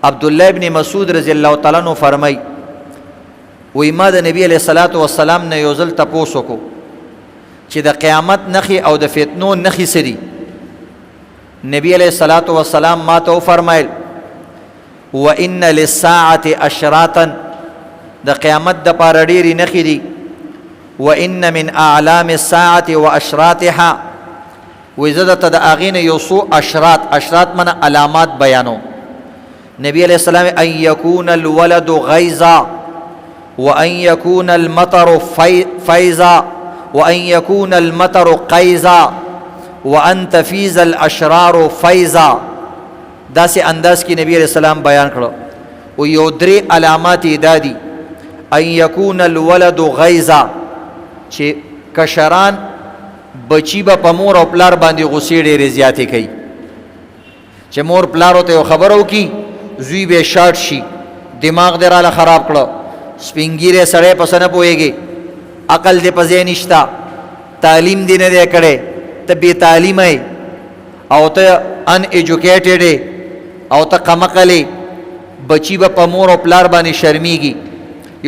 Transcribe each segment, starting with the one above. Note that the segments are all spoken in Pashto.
عبدالله ابن مسعود رضی الله تعالی عنہ فرمای وی ما د نبی علیہ الصلوۃ والسلام نه یو ځل تپوس وکړو چې د قیامت نخي او د فتنو نخي سری. نبی علیہ الصلوۃ والسلام ما ته فرمایل وان للساعه اشراطا د قیامت د پاره ډېری نخي دي. وان من اعلام الساعه واشراطها وزدت د اغین یوسو اشراط من علامات بیانو. نبی علیہ السلام ان یکون الولد غیظا وان یکون المطر فیضا وان یکون المطر قیظا وان تفیض الاشرار فیضا. دا سے انداز کی نبی علیہ السلام بیان کړو. او یو درې علامات دادی ان یکون الولد غیظا چې کشران بچی با په مور او پلار باندې غصې ډېرې زیاتې کوي. چې مور پلارو ته خبرو کی زوی به شارټ شي دماغ دې راله خراب کړو سپینګیره سړی پس نه پوهېږي عقل دې په ځای نشته تعلیم دې نه دی کړی ته بې تعلیمه او ته ان ایجوکیټډ او ته کمقلې بچی به په مور او پلار باندې شرمیږي.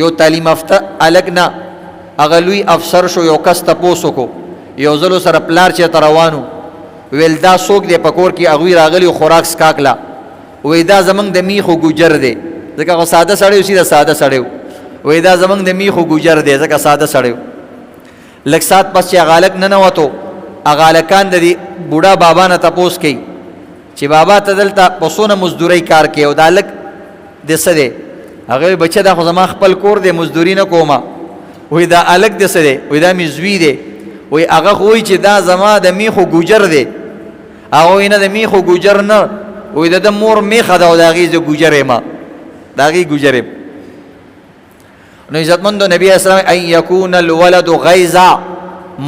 یو تعلیم یافته الګ نه هغه لوی افسر شو یو کس تپوس وکړو یو ځلو سره پلار چې روانو ویل دا څوک دی په کور کې هغوی راغلي خوراک سکاکله وی دا زمونږ د میخو ګوجر دی ځکه هغه ساده سړی سیده ساده سړی وی دا زمونږ د میخو ګوجر دی ځکه ساده سړی. لږ ساعت پس چې هغه هلک ننوتو هغه هلکان د دې بوډا بابا نه تپوس کوي چې بابا ته دلته په څونه مزدورۍ کار کوي او دا هلک د څه دی؟ هغه وی بچه دا خو زما خپل کور دی مزدوري نه کومه. وی دا هلک د څه دی؟ وی دا مې زوی دی. وی هغه خو وایي چې دا زما د میخو ګوجر دی. هغه وایي نه د میخو ګوجر نه وی د مور میخه ده او د هغې زه ګوجر یم د هغې ګوجر یم. نو عزتمندو نبي اسلام ان یکون الولد غیظا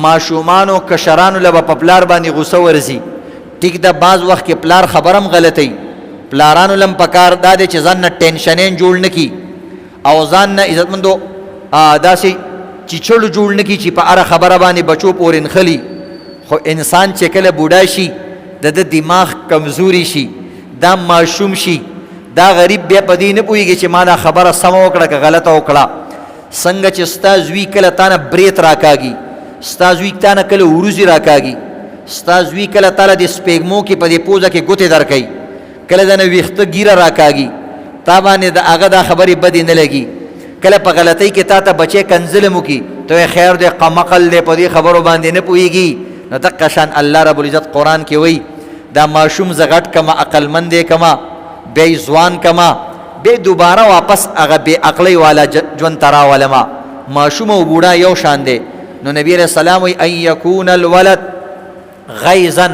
ماشومانو کشرانو له به په پلار باندې غوسه ورځي. ټیک ده بعض وخت کې پلار خبرم غلطوي پلارانو لم پکار دا دی چې ځان نه ټینشنین جوړ نه کي او ځان نه عزتمندو داسې چیچړو جوړ نه کي چې په هره خبره باندې بچو پورې نښلي. خو انسان چې کله بوډا شي د دماغ کمزوري شي دا ماشوم شي دا غریب بیا په دې نه پوهېږي چې ما دا خبره سمه وکړه که غلطه وکړه. څنګه چې ستا زوی کله تا نه بریت راکاږي ستا زوی تا نه کله وروځې راکاږي ستا زوی کله تاله د سپېږمو کې په دې پوزه کې ګوتې درکوي کله د نه ویښته ګیره راکاږي تا باندې د هغه دا خبرې بدې نه لګي کله په غلطۍ کې تا ته بچی کنظلم وکړي ته خیر دی قمقل دی په دې خبرو باندې نه پوهېږي. نو دقه شان الله رب العزت قرآن کې وایي دا ماشوم زه غټ کما عقلمند یې کما بیا یې ځوان کما بیا دوباره واپس هغه بې عقلۍ والا ژوند ته راولمه. ماشوم او بوډا یو شان دی. نو نبی علیہ السلام وایي ان یکون الولد غیظا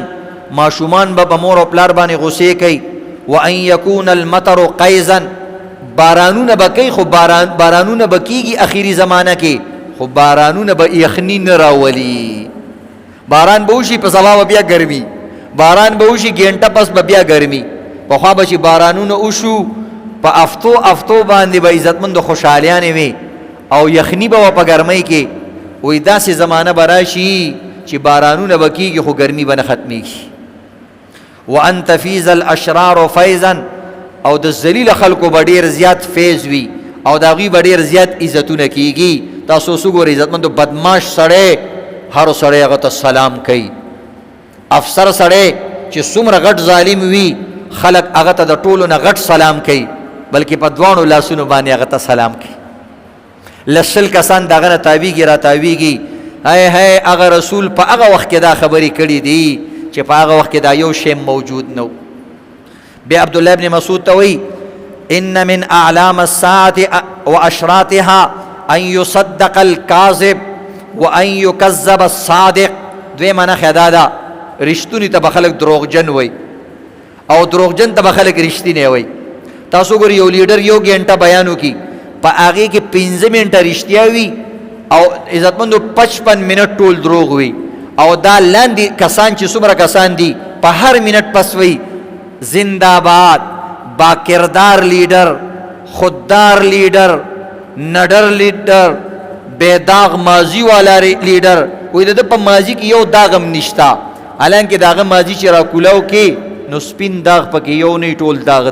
ماشومان به په مور او پلار باندې غصې کوي. وان یکون المطر قیظا بارانونه به کوي خو بارانونه به کېږي اخري زمانه کې خو بارانونه به یخني نه راولي. باران به وشي په سبا به بیا ګرمي باران به وشي ګینټه پس به بیا ګرمي. پخوا به چې بارانونه وشو په افتو باندې به عزتمندو خوشحالیانې وي او یخني به په ګرمۍ کې. وایي داسې زمانه به راشي چې بارانونه به کېږي خو ګرمي به نه ختمېږي. وان تفیض الاشرار فیضا او د ذلیل خلکو به ډېر زیات فیض وي او د هغوی به ډېر زیات عزتونه کېږي. تاسو اوس وګورئ عزتمندو بدماش سړی هر سړی هغه ته سلام کوي. افسر سړی چې څومره غټ ظالم وي خلک هغه ته د ټولو نه غټ سلام کوي بلکې په دواړو لاسونو باندې هغه ته سلام کوي. لسل کسان د هغه نه تاویږي را تاویږي هی هغه رسول په هغه وخت کې دا خبرې کړي دي چې په هغه وخت کې دا یو شی موجود نه. بیا عبدالله ابن مسعود ته وایي ان من اعلام الساعة واشراطها ان يصدق الكاذب وان يكذب الصادق. دویمه نښه دا ده رښتوني ته به خلک دروغجن وایي او دروغجن ته به خلک رښتینی وایي. تاسو ګورئ یو لیډر یو ګینټه بیان وکړي په هغې کې 15 منټه رښتیا وي او عزتمندو 55 منټ ټول دروغ وي او دا لاندې کسان چې څومره کسان دي په هر منټ پس وي زنده‌باد با کردار لیډر خوددار لیډر نډر لیډر بے داغ ماضی والا لیډر وایي د ده په ماضي کې یو داغ هم نشته حالانکه د هغه ماضي چې راکولاو کې نو سپین داغ پکې یو نه ټول داغ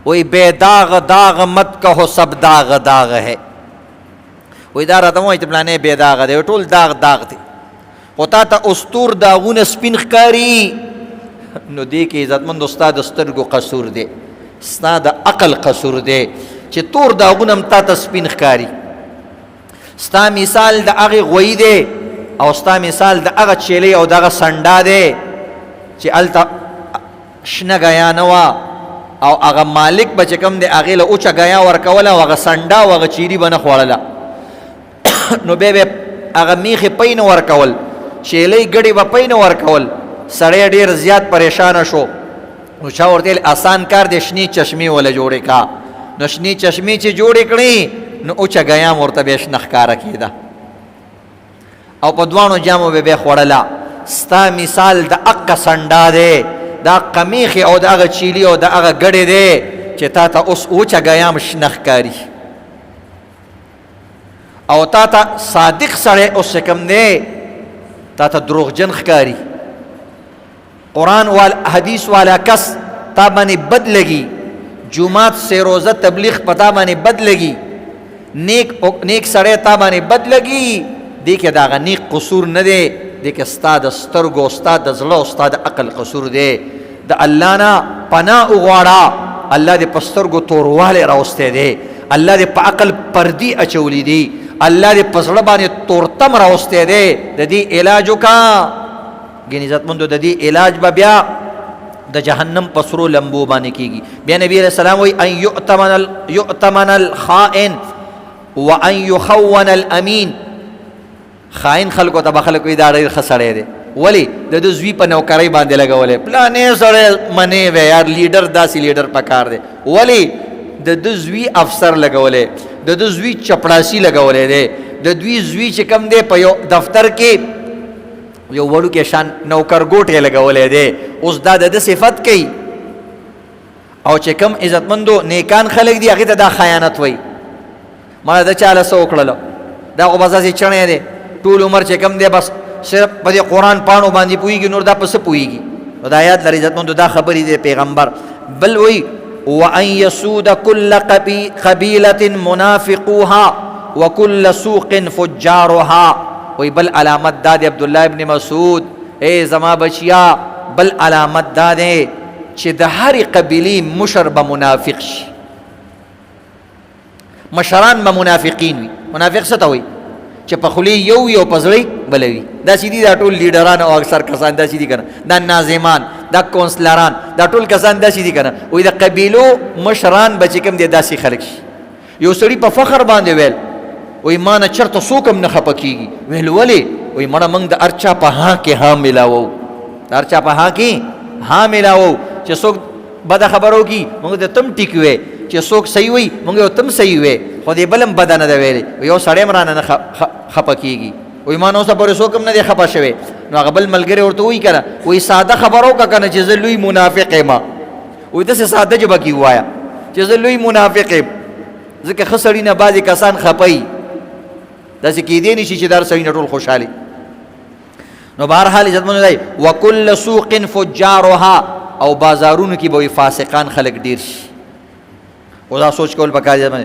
وی بے داغ داغ مت کہو سب داغ داغ ہے. وی دا راته وایي چې پلانې بې داغه دی، ټول داغ داغ دی، خو تا ته استور داغونه سپین ښکاري، نو دې کې عزتمندو ستا د سترګو قصور دی، ستا د عقل قصور دی چې تور داغونه هم تا ته سپین ښکاري. ستا مثال د هغې غویي دی او ستا مثال د هغه چیلۍ او دغه سنډا دی چې هلته شنه ګیا نه وه او هغه مالک به چې کوم دی هغې له اوچه ګیا ورکوله او هغه سنډا او هغه چیري به نه خوړله، نو بیا به هغه میخې پی نه ورکول، چیلۍ ګډې به پی نه ورکول. سړی ډېر زیات پریشانه شو، نو چا ورته ویل اسان کار دی، شنې چشمې وله جوړې کا. نو شنې چشمې چې جوړې کړې نو اوچه ګیام ورته بیا شنه ښکاره کېده او په دواړو جامو به بیا خوړله. ستا مثال د اقه سنډا دی، د اقه میخې او د هغه چیلي او د هغه ګډې دی چې تا ته اوس اوچه ګیام شنه ښکاري. او تا ته صادق سړی اوس چې کوم دی تا ته دروغجن ښکاري. قرآن حدیث والا کس تا باندې بد لگی، جمعات سے روزہ تبلیغ پتا باندې بد لگی، نیک سړی تا باندې بد لگی، دی کې داغه نیک قصور نه دی، دی کې ستا د سترګو، ستا د زړه او ستا د عقل قصور دی. د الله نه پناه وغواړه، الله دې په سترګو توروالی راوستی دی، الله دې په عقل پردي اچولی دی، الله دې په زړه باندې تورتم راوستی دی. د دې علاج وکړه، ګینې عزتمندو د دې علاج به بیا د جهنم په سرو لمبو باندې کېږي. بیا نبی علیہ السلام وایي ان یؤتمن الخائن وان یخون الامین. خائن خلکو ته به خلک وایي دا ډېر ښه سړی دی، ولې د ده زوی په نوکرۍ باندې لګولی، پلانې سړی منې وی یار لیډر داسې لیډر پکار دی، ولې د ده زوی افسر لګولی، د ده زوی چپړاسي لګولی دی، د دوی زوی چې کم دی په یو دفتر کې یو وړوکی شان نوکرګوټ یې لګولی دی. اوس دا د ده صفت کوي، او چې کم عزتمندو نیکان خلک دي هغې ته دا خیانت وایي. ما د چا له څه وکړله، دا خو بس هسې چڼی دی، ټول عمر چې کم دی بس صرف په دې قرآن پاڼو باندې پوهېږي، نور دا په څه پوهېږي. نو دا یاد لري عزتمندو دا خبرې دی پیغمبر. بل وایي وان یسود کل قبیلة منافقوها وکل سوق فجارها. وی بل علامت دا دی عبداللہ ابن مسعود، اے زما بچیا بل علامت دا دی چې د هرې قبیلې مشر به منافق شي، مشران به منافقین وي. منافق څه ته وایي؟ چې په خولې یو وي او په زړه بله وي. داسې دي دا ټول لیډران او اکثر کسان داسې دي که نه، دا ناظمان، دا کونسلران، دا ټول کسان داسې دي که نه. وایي د قبیلو مشران به چې کوم دی داسې خلک شي. یو سړي په فخر باندې ویل وی ما نه چرته څوک هم نه خفه کېږي. ویل ولې؟ وی مړه موږ د هر چا په ها کې ها میلاوو، د هر چا په ها کې ها میلاوو. چې څوک بده خبره وکړي موږ ته تم ټیک وی، چې څوک صحیح وي موږ یو تم صحیح وی، خو دې بل هم بده نه ده ویلې. یو سړی هم رانه نه خفه کېږي. وی ما نو اوسه پورې څوک هم نه دی خفه شوی. نو هغه بل ملګری ورته وایي که نه، وایي ساده خبره وکړه که نه چې زه لوی منافق یم. وایي داسې ساده ژبه کې ووایه چې زه لوی منافق یم، ځکه ښه سړي نه بعضې کسان خفه وي، داسې کېدی نه شي چې دا سړي نه ټول خوشحالي. نو بهرحال عزتمنو دی وکل سوق فجارها، او بازارونو کې به وي فاسقان خلک ډېر شي. او دا سوچ کول پکار دی.